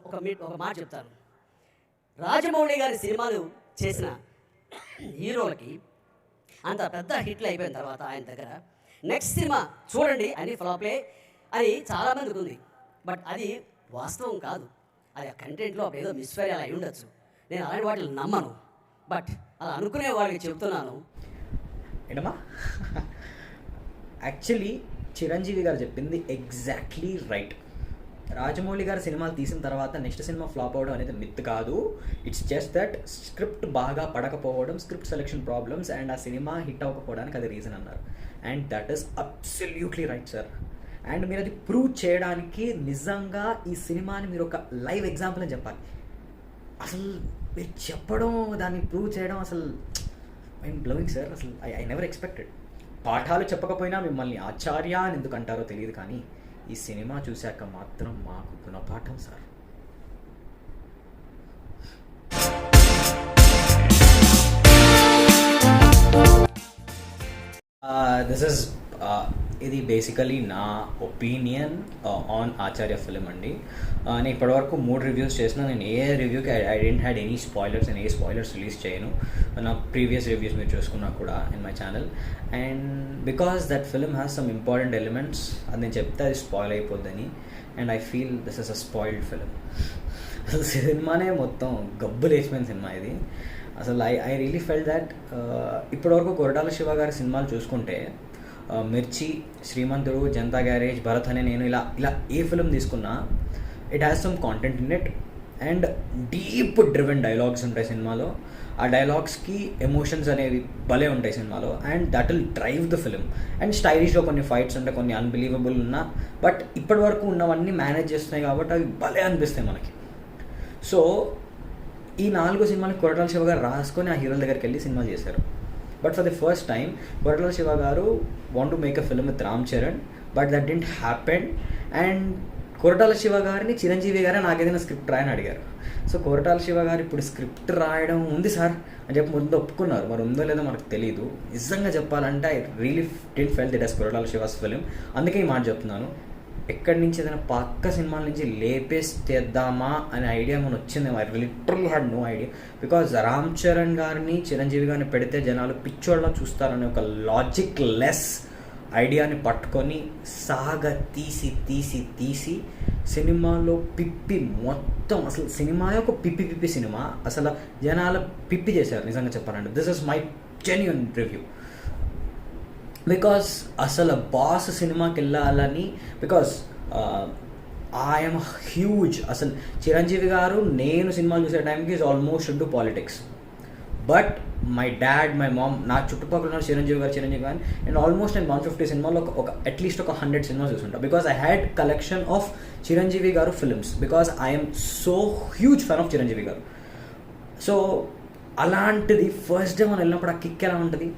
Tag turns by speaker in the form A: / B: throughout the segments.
A: ఒక మాట చెప్తాను. రాజమౌళి గారి సినిమాలు చేసిన హీరోలకి అంత పెద్ద హిట్లు అయిపోయిన తర్వాత ఆయన దగ్గర నెక్స్ట్ సినిమా చూడండి అని ఫ్లాప్లే అని చాలామందికి ఉంది. బట్ అది వాస్తవం కాదు. అది ఆ కంటెంట్లో ఏదో మిస్ఫైర్ అలా అయి ఉండొచ్చు. నేను అలాంటి వాటిని నమ్మను. బట్ అలా అనుకునే వాళ్ళకి చెప్తున్నాను.
B: ఏంటమ్మా, యాక్చువల్లీ చిరంజీవి గారు చెప్పింది ఎగ్జాక్ట్లీ రైట్. రాజమౌళి గారు సినిమాలు తీసిన తర్వాత నెక్స్ట్ సినిమా ఫ్లాప్ అవ్వడం అనేది మిత్ కాదు. ఇట్స్ జస్ట్ దట్ స్క్రిప్ట్ బాగా పడకపోవడం, స్క్రిప్ట్ సెలెక్షన్ ప్రాబ్లమ్స్ అండ్ ఆ సినిమా హిట్ అవ్వకపోవడానికి అది రీజన్ అన్నారు. And that is absolutely right sir. And మీరు అది ప్రూవ్ చేయడానికి నిజంగా ఈ సినిమాని మీరు ఒక లైవ్ ఎగ్జాంపుల్ అని చెప్పాలి. అసలు మీరు చెప్పడం, దాన్ని ప్రూవ్ చేయడం అసలు ఐఎమ్ బ్లవింగ్ సార్. అసలు ఐ నెవర్ ఎక్స్పెక్టెడ్. పాఠాలు చెప్పకపోయినా మిమ్మల్ని ఆచార్య అని ఎందుకు అంటారో తెలియదు, కానీ ఈ సినిమా చూశాక మాత్రం మాకు గుణపాఠం సార్. దిస్ ఇస్ ఇది బేసికలీ నా ఒపీనియన్ ఆన్ ఆచార్య ఫిలిం అండి. నేను ఇప్పటివరకు 3 రివ్యూస్ చేసిన. నేను ఏ రివ్యూకి I didn't had any spoilers. నేను ఏ స్పాయిలర్స్ రిలీజ్ చేయను. నా ప్రీవియస్ రివ్యూస్ మీరు చూసుకున్నా కూడా in my channel. And because that film has some important elements, అది నేను చెప్తే అది స్పాయిల్ అయిపోద్దని. And I feel this is a spoiled film. అసలు సినిమానే మొత్తం గబ్బు లేచిపోయిన సినిమా ఇది. అసలు ఐ రియలీ ఫెల్ట్ దట్ ఇప్పటివరకు కొరటాల శివ గారి సినిమాలు చూసుకుంటే మిర్చి, శ్రీమంతుడు, జనతా గ్యారేజ్, భరత్ అనే నేను ఇలా ఏ ఫిలిం తీసుకున్నా it has some content in it and deep driven dialogues ఉంటాయి సినిమాలో. ఆ డైలాగ్స్కి ఎమోషన్స్ అనేవి భలే ఉంటాయి సినిమాలో. And that will drive the film. And స్టైలిష్లో కొన్ని ఫైట్స్ ఉంటాయి, కొన్ని అన్బిలీవబుల్ ఉన్నా, బట్ ఇప్పటి వరకు ఉన్నవన్నీ మేనేజ్ చేస్తున్నాయి కాబట్టి అవి భలే అనిపిస్తాయి మనకి. సో ఈ 4 సినిమాలు కొరటాల శివ గారు రాసుకొని ఆ హీరోల దగ్గరికి వెళ్ళి సినిమాలు చేశారు. But for the first time Koratala Siva గారు want to make a film with Ram Charan, but that didn't happen. And Koratala Siva గారిని చిరంజీవి గారే నాకేదైనా స్క్రిప్ట్ రాయని అడిగారు. సో కొరటాల శివ గారు ఇప్పుడు స్క్రిప్ట్ రాయడం ఉంది సార్ అని చెప్పి ముందు ఒప్పుకున్నారు. మరి ఉందో లేదో మనకు తెలియదు. నిజంగా చెప్పాలంటే I really didn't felt it as Koratala Siva's film. అందుకే ఈ మాట చెప్తున్నాను. ఎక్కడి నుంచి ఏదైనా పక్క సినిమాల నుంచి లేపేస్తేద్దామా అనే ఐడియా మనం వచ్చింది. I literally had no idea. Because Ram Charan గారిని చిరంజీవి గారిని పెడితే జనాలు పిచ్చోళ్ళ చూస్తారనే ఒక లాజిక్ లెస్ ఐడియాని పట్టుకొని సాగ తీసి సినిమాలో పిప్పి మొత్తం, అసలు సినిమా ఒక పిప్పి సినిమా. అసలు జనాలు పిప్పి చేశారు నిజంగా చెప్పాలంటే. This is my genuine review. Because అసలు బాస్ సినిమాకి వెళ్ళాలని, బికాస్ ఐఎమ్ హ్యూజ్. అసలు చిరంజీవి గారు నేను సినిమాలు చూసే టైంకి is almost into politics. But my dad, my mom, నా చుట్టుపక్కల ఉన్న చిరంజీవి గారు అండ్ ఆల్మోస్ట్ నేను 150 సినిమాల్లో ఒక అట్లీస్ట్ ఒక 100 సినిమాస్ చూసుంటా. Because I had collection of Chiranjeevi గారు films, because I'm so huge fan of Chiranjeevi గారు. సో అలాంటిది ఫస్ట్ డే మనం వెళ్ళినప్పుడు ఆ కిక్ ఎలా ఉంటుంది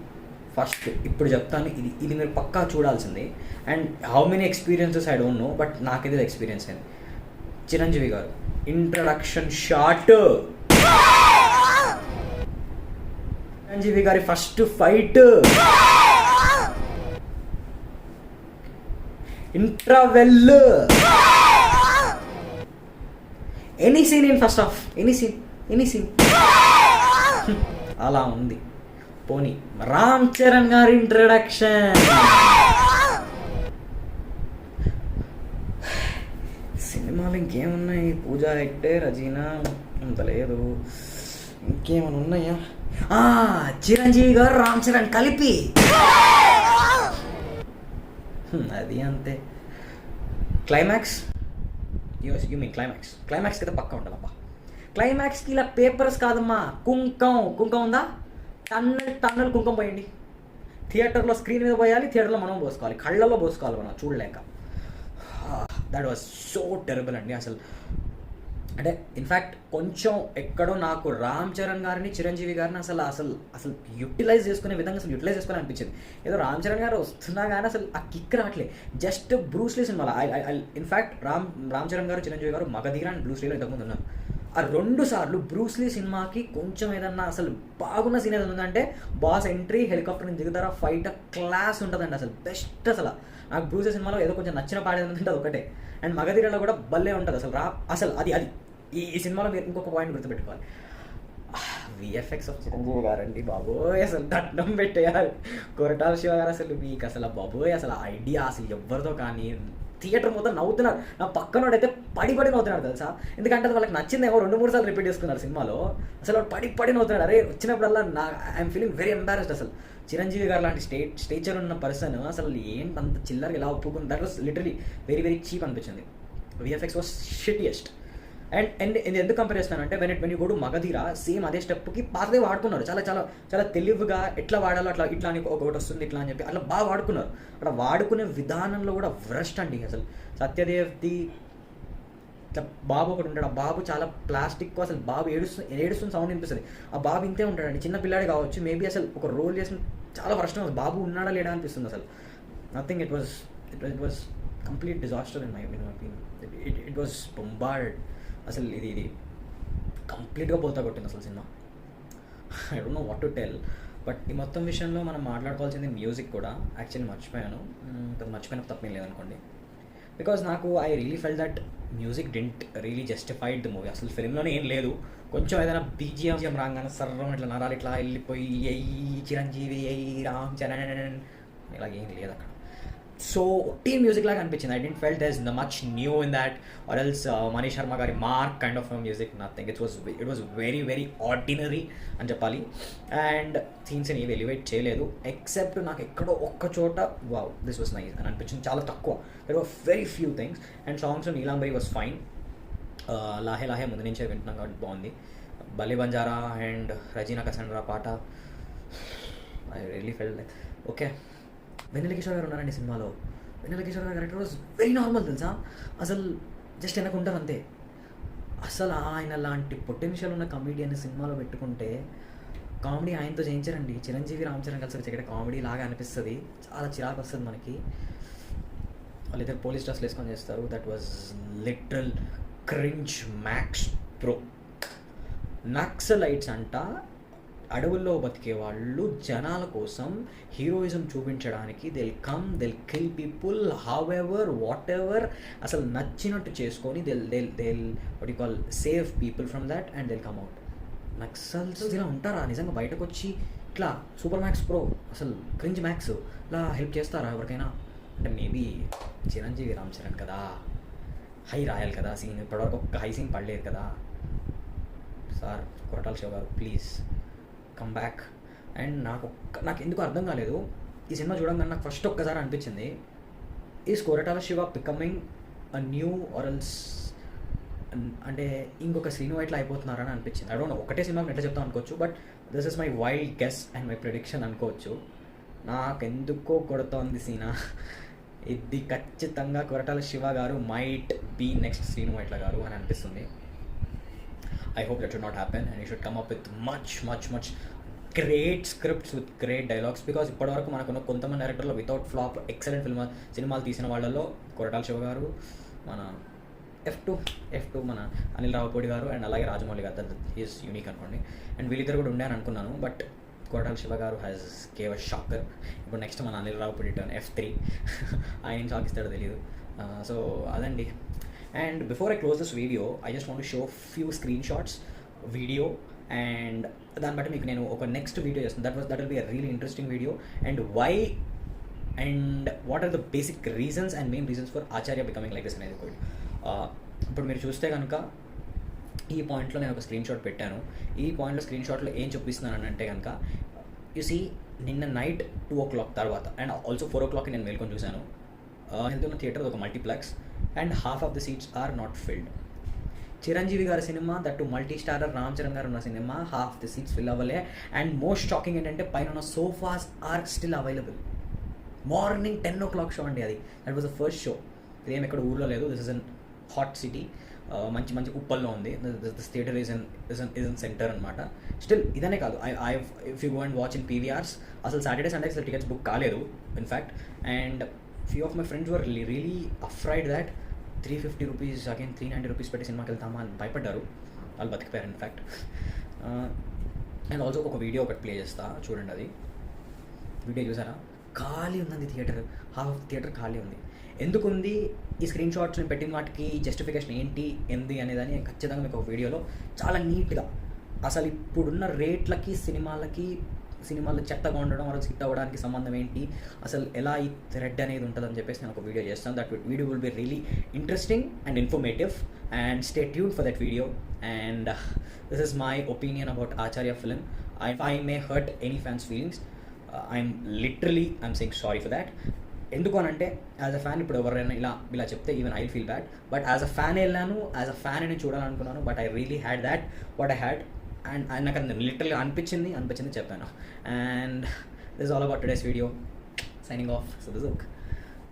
B: ఫస్ట్ ఇప్పుడు చెప్తాను. ఇది మీరు పక్కా చూడాల్సింది. And how many experiences I don't know, but నాకైతే ఎక్స్పీరియన్స్ అయింది. చిరంజీవి గారు ఇంట్రడక్షన్ షాట్, చిరంజీవి గారి first fight, interval, any scene in first half, any scene అలా ఉంది. పోనీ రామ్ చరణ్ గారి ఇంట్రడక్షన్, సినిమాలు ఇంకేమున్నాయి? పూజా హెగ్డే, రజీనా అంత లేదు. ఇంకేమైనా ఉన్నాయా? చిరంజీవి గారు రామ్ చరణ్ కలిపి, అది అంతే. క్లైమాక్స్, యూ మీన్ క్లైమాక్స్ కదా పక్కా ఉంటుందబ్బా. క్లైమాక్స్కి ఇలా పేపర్స్ కాదమ్మా, కుంకం ఉందా? టన్నులు కుంకుమ పోయండి. థియేటర్లో స్క్రీన్ మీద పోయాలి, థియేటర్లో మనం పోసుకోవాలి, కళ్ళల్లో పోసుకోవాలి మనం చూడలేక. దట్ వాజ్ సో టెరబుల్ అండి. అసలు అంటే ఇన్ఫ్యాక్ట్ కొంచెం ఎక్కడో నాకు రామ్ చరణ్ గారిని చిరంజీవి గారిని అసలు యూటిలైజ్ చేసుకునే విధంగా యూటిలైజ్ చేసుకుని అనిపించింది. ఏదో రామ్ చరణ్ గారు వస్తున్నా కానీ అసలు ఆ కిక్ రావట్లేదు. జస్ట్ బ్రూస్లీ సినిమాలో ఇన్ఫ్యాక్ట్ రామ్ చరణ్ గారు, చిరంజీవి గారు మగధీర అండ్ బ్రూస్లీలో ఇంతకుముందు ఉన్నారు. ఆ 2 సార్లు బ్రూస్లీ సినిమాకి కొంచెం ఏదన్నా అసలు బాగున్న సీన్ ఏదైనా ఉందంటే బాస్ ఎంట్రీ, హెలికాప్టర్ నుంచి దిగుతారా ఫైట్ క్లాస్ ఉంటుందండి. అసలు బెస్ట్. అసలు నాకు బ్రూస్లీ సినిమాలో ఏదో కొంచెం నచ్చిన పాట ఏదంటే అది ఒకటే. అండ్ మగధీరలో కూడా భలే ఉంటుంది. అసలు అది ఈ సినిమాలో మీరు ఇంకొక పాయింట్ గుర్తుపెట్టుకోవాలి, విఎఫ్ఎక్స్ ఆఫ్ చిరంజీవి గారండి బాబోయ్, అసలు దండం పెట్టేయాలి. కొరటాల శివ గారు అసలు మీకు అసలు బాబోయ్ అసలు ఐడియా అసలు ఎవరితో కానీ థియేటర్ మొత్తం నవ్వుతున్నారు. నా పక్కనోడైతే పడి నవ్వుతున్నాడు తెలుసా, ఎందుకంటే అది వాళ్ళకి నచ్చిందేమో 2-3 సార్లు రిపీట్ చేసుకున్నారు సినిమాలో. అసలు వాడు పడి నవ్వుతున్నాడు. అరే వచ్చినప్పుడల్లా ఐఎమ్ ఫీలింగ్ వెరీ ఎంబారెస్డ్. అసలు చిరంజీవి గారు లాంటి స్టేచర్ ఉన్న పర్సన్ అసలు ఏంటంత చిల్లరగా ఎలా ఒప్పుకుంది, that was literally very very cheap అనిపించింది. VFX was shittiest. అండ్ ఎందుకు కంపేర్ చేస్తానంటే when you go to Magadheera same అదే స్టెప్కి పాతదే వాడుకున్నారు. చాలా చాలా చాలా తెలివిగా ఎట్లా వాడాలో అట్లా, ఇట్లా అని ఒకటి వస్తుంది ఇట్లా అని చెప్పి అట్లా బాగా వాడుకున్నారు. అట్లా వాడుకునే విధానంలో కూడా వ్రస్ట్ అండి. అసలు సత్యదేవ్ది ఇట్లా బాబు ఒకటి ఉంటాడు, ఆ బాబు చాలా ప్లాస్టిక్, అసలు బాబు ఏడుస్తుంది సౌండ్ వినిపిస్తుంది. ఆ బాబు ఇంతే ఉంటాడండి, చిన్న పిల్లాడే కావచ్చు, మేబీ అసలు ఒక రోల్ చేసిన చాలా వర్షం బాబు ఉన్నాడా లేడా అనిపిస్తుంది. అసలు nothing, it was complete disaster in my opinion. It was bombard. అసలు ఇది కంప్లీట్గా పోతా కొట్టింది అసలు cinema. I don't know what to tell. But ఈ మొత్తం విషయంలో మనం మాట్లాడుకోవాల్సింది మ్యూజిక్ కూడా. యాక్చువల్లీ మర్చిపోయాను, మర్చిపోయిన తప్పేం లేదనుకోండి. బికాజ్ నాకు I really felt that music didn't really justified the movie. అసలు ఫిల్మ్లోనే ఏం లేదు. కొంచెం ఏదైనా బీజిఎం రాగానే సర్రం ఇట్లా నరాలు ఇట్లా వెళ్ళిపోయి చిరంజీవి రామ్ చరణ్ ఇలాగేం లేదు అక్కడ. సో టీ మ్యూజిక్ లాగా అనిపించింది. I didn't feel there is much new in that or else Manish Sharma గారి mark kind of music, nothing. It was very very ordinary అని చెప్పాలి. అండ్ సీన్స్ని ఏవి ఎలివేట్ చేయలేదు, ఎక్సెప్ట్ నాకు ఎక్కడో ఒక్క చోట వావ్ దిస్ వాజ్ నైస్ అని అనిపించింది. చాలా తక్కువ, there were very few things. And songs Neelambari was fine. Laahe Laahe ముందు నుంచే వింటున్నాం కాబట్టి బాగుంది. బలి బంజారా అండ్ రజీనా కసండ్రా పాట I really felt like okay. Vennela Kishore గారు ఉన్నారండి సినిమాలో. వెన్నెల కిషోర్ గారు క్యారెక్టర్ వాజ్ వెరీ నార్మల్ తెలుసా, అసలు జస్ట్ వెనకుంటారు అంతే. అసలు ఆయన లాంటి పొటెన్షియల్ ఉన్న కమీడియన్ సినిమాలో పెట్టుకుంటే కామెడీ ఆయనతో చేయించారండి. చిరంజీవి రామ్ చరణ్ కలిసి ఇక్కడ కామెడీ లాగా అనిపిస్తుంది, చాలా చిరాకు వస్తుంది మనకి. వాళ్ళిద్దరు పోలీస్ డ్రెస్లు వేసుకొని చేస్తారు. That was literal cringe max pro. Naxalites అంట అడవుల్లో బతికే వాళ్ళు జనాల కోసం హీరోయిజం చూపించడానికి they'll kill people however whatever ఎవర్, అసలు నచ్చినట్టు చేసుకొని they'll what you call save people from that and they'll come out. Naxals ఇలా ఉంటారా నిజంగా? బయటకు వచ్చి ఇట్లా సూపర్ మ్యాక్స్ ప్రో అసలు క్రింజ్ మ్యాక్స్ ఇలా హెల్ప్ చేస్తారా ఎవరికైనా? అంటే మేబీ చిరంజీవి రామ్ చరణ్ కదా, హై రాయాలి కదా సీన్, ఇప్పటివరకు ఒక్క హై సీన్ పడలేదు కదా సార్. కొరటాల శివ గారు ప్లీజ్ కమ్ బ్యాక్. అండ్ నాకు ఎందుకు అర్థం కాలేదు ఈ సినిమా చూడంగానే, నాకు ఫస్ట్ ఒక్కసారి అనిపించింది is Koratala Siva becoming a new ఆరల్స్, అంటే ఇంకొక శ్రీను వైట్లా అయిపోతున్నారని అనిపించింది. ఐ డోంట్ నో, ఒకటే సినిమా ఎట్లా చెప్తాం అనుకోవచ్చు, but this is my wild guess and my prediction అనుకోవచ్చు. నాకెందుకో కొడుతోంది సీనా, ఇది ఖచ్చితంగా కొరటాల శివ గారు might be next Srinu Vaitla గారు అని అనిపిస్తుంది. I hope that should not happen and you should come up with much great scripts with great dialogues, because ఇప్పటివరకు మనకున్న కొంతమంది డైరెక్టర్లో వితౌట్ ఫ్లాప్ ఎక్సలెంట్ సినిమాలు తీసిన వాళ్ళలో కొరటాల శివ గారు, మన F2 మన అనిల్ రావుపూడి గారు అండ్ అలాగే రాజమౌళి గారు, దట్ ఈజ్ యూనిక్ అనుకోండి. అండ్ వీళ్ళిద్దరు కూడా ఉండే అనుకున్నాను, బట్ కొరటాల శివ గారు హ్యాస్ గేవ్ అ షాకర్. ఇప్పుడు నెక్స్ట్ మన అనిల్ రావుపూడి టర్న్ F3 ఆయన ఏం షాక్ ఇస్తాడో తెలియదు. సో అదండి. And before I close this video, I just want to show few screenshots, video, and దాన్ని బట్టి మీకు నేను ఒక నెక్స్ట్ వీడియో చేస్తాను. that will be a really interesting video, and why and what are the basic reasons and main reasons for Acharya becoming like this అనేది కూడా. ఇప్పుడు మీరు చూస్తే కనుక ఈ పాయింట్లో నేను ఒక స్క్రీన్ షాట్ పెట్టాను. ఈ పాయింట్లో స్క్రీన్ షాట్లో ఏం చూపిస్తున్నాను అంటే కనుక యు సీ నిన్న నైట్ 2 o'clock తర్వాత అండ్ ఆల్సో 4 o'clock నేను మేల్కొని చూశాను. వెళ్తున్న థియేటర్ ఒక multiplex and half of the seats are not filled. Chiranjeevi గారి సినిమా, that multi starrer Ram Charan గారు ఉన్న సినిమా, హాఫ్ ద సీట్స్ ఫిల్ అవ్వలే. అండ్ మోస్ట్ షాకింగ్ ఏంటంటే పైన ఉన్న sofas are still available. Morning 10 o'clock show అండి అది. That was the first show. ఇదేం ఎక్కడ ఊర్లో లేదు, this is in heart city, మంచి ఉప్పల్లో ఉంది. This theatre is in centre అనమాట. స్టిల్ ఇదనే కాదు, if you go and watch in PVRs, అసలు సాటర్డే సండే అసలు టికెట్స్ బుక్ కాలేదు in fact. And few of my friends were really afraid that 350 rupees again 390 rupees పెట్టి సినిమాకి వెళ్తామా అని భయపడ్డారు. వాళ్ళు బతికిపోయారు ఇన్ఫ్యాక్ట్. అండ్ ఆల్సో ఒక వీడియో ఒకటి ప్లే చేస్తా చూడండి. అది వీడియో చూసారా? ఖాళీ ఉందండి థియేటర్, హాఫ్ థియేటర్ ఖాళీ ఉంది. ఎందుకుంది ఈ స్క్రీన్ షాట్స్ నేను పెట్టిన వాటికి జస్టిఫికేషన్ ఏంటి అనేదని నేను ఖచ్చితంగా మీకు ఒక వీడియోలో చాలా నీట్గా అసలు ఇప్పుడున్న రేట్లకి సినిమాలు చెత్తగా ఉండడం వరకు హిట్ అవ్వడానికి సంబంధం ఏంటి, అసలు ఎలా ఈ థ్రెడ్ అనేది ఉంటుందని చెప్పేసి నేను ఒక వీడియో చేస్తాను. That video will be really interesting and informative and stay tune for that video. And this is my opinion about Acharya film. I may hurt any fans' feelings. I'm saying sorry for that. ఎందుకు అనంటే as a fan ఇప్పుడు ఎవరైనా ఇలా చెప్తే even I feel bad, but as a fan వెళ్ళాను, as a fan నేను చూడాలనుకున్నాను, but I really had that what I had and నాకు అది లిటరల్గా అనిపించింది చెప్పాను. And this all about today's video. Signing off. So this